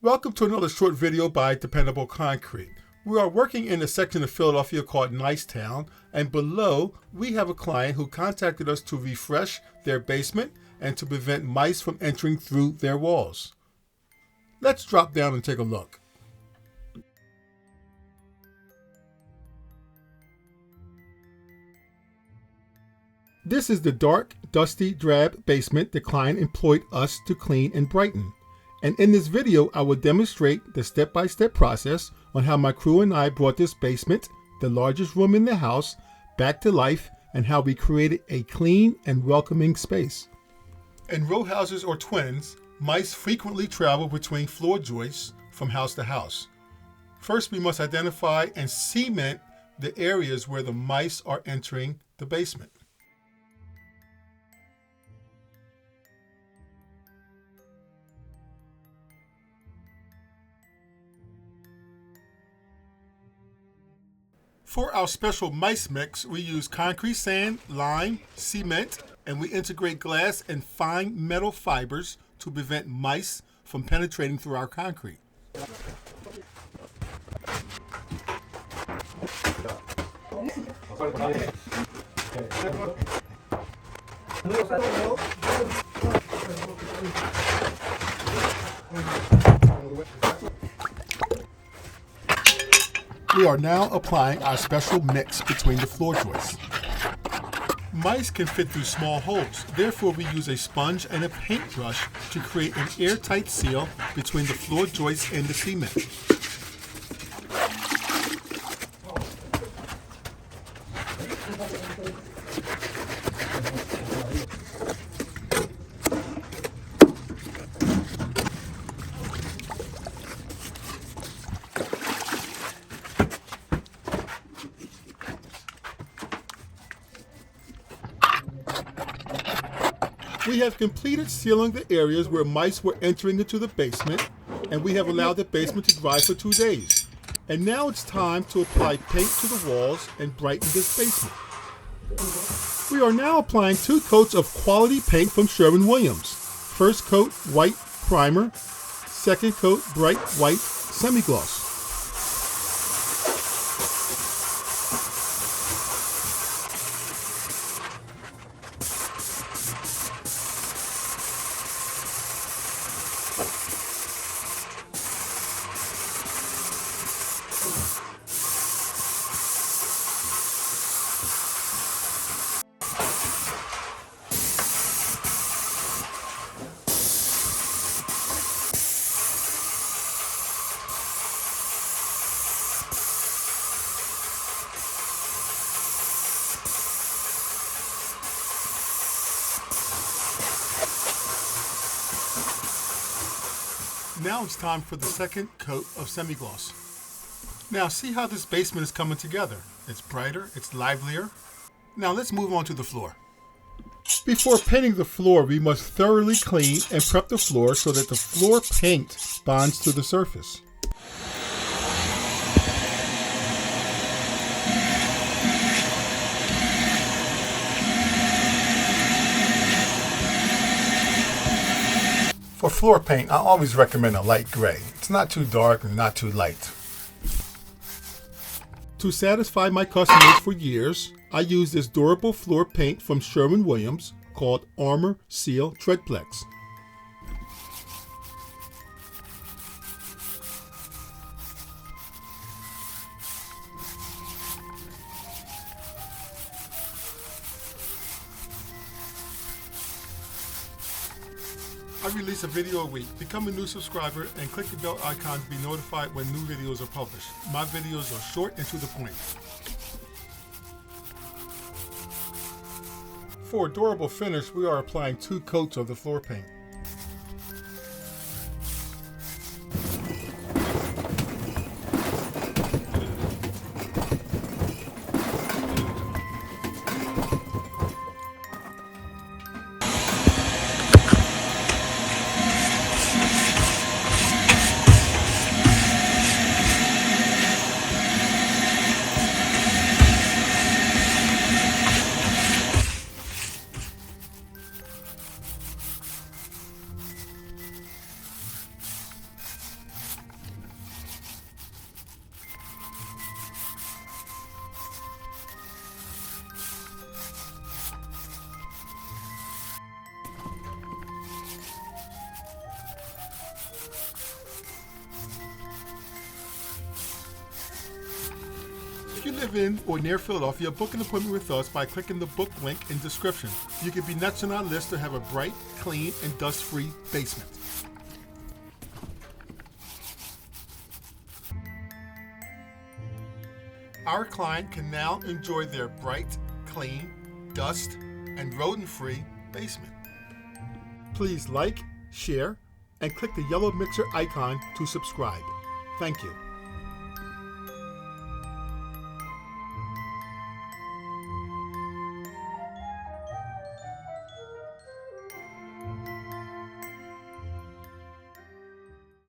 Welcome to another short video by Dependable Concrete. We are working in a section of Philadelphia called Nicetown, and below we have a client who contacted us to refresh their basement and to prevent mice from entering through their walls. Let's drop down and take a look. This is the dark, dusty, drab basement the client employed us to clean and brighten. And in this video, I will demonstrate the step-by-step process on how my crew and I brought this basement, the largest room in the house, back to life, and how we created a clean and welcoming space. In row houses or twins, mice frequently travel between floor joists from house to house. First, we must identify and cement the areas where the mice are entering the basement. For our special mice mix, we use concrete sand, lime, cement, and we integrate glass and fine metal fibers to prevent mice from penetrating through our concrete. We are now applying our special mix between the floor joists. Mice can fit through small holes, therefore we use a sponge and a paintbrush to create an airtight seal between the floor joists and the cement. We have completed sealing the areas where mice were entering into the basement, and we have allowed the basement to dry for 2 days. And now it's time to apply paint to the walls and brighten this basement. We are now applying 2 coats of quality paint from Sherwin Williams. First coat, white primer. Second coat, bright white semi-gloss. Now it's time for the second coat of semi-gloss. Now see how this basement is coming together. It's brighter, it's livelier. Now let's move on to the floor. Before painting the floor, we must thoroughly clean and prep the floor so that the floor paint bonds to the surface. For floor paint, I always recommend a light gray. It's not too dark and not too light. To satisfy my customers for years, I use this durable floor paint from Sherwin Williams called Armour Seal Tread-plex. I release a video a week. Become a new subscriber and click the bell icon to be notified when new videos are published. My videos are short and to the point. For a durable finish, we are applying 2 coats of the floor paint. If you live in or near Philadelphia, book an appointment with us by clicking the book link in description. You can be next on our list to have a bright, clean, and dust-free basement. Our client can now enjoy their bright, clean, dust, and rodent-free basement. Please like, share, and click the yellow mixer icon to subscribe. Thank you.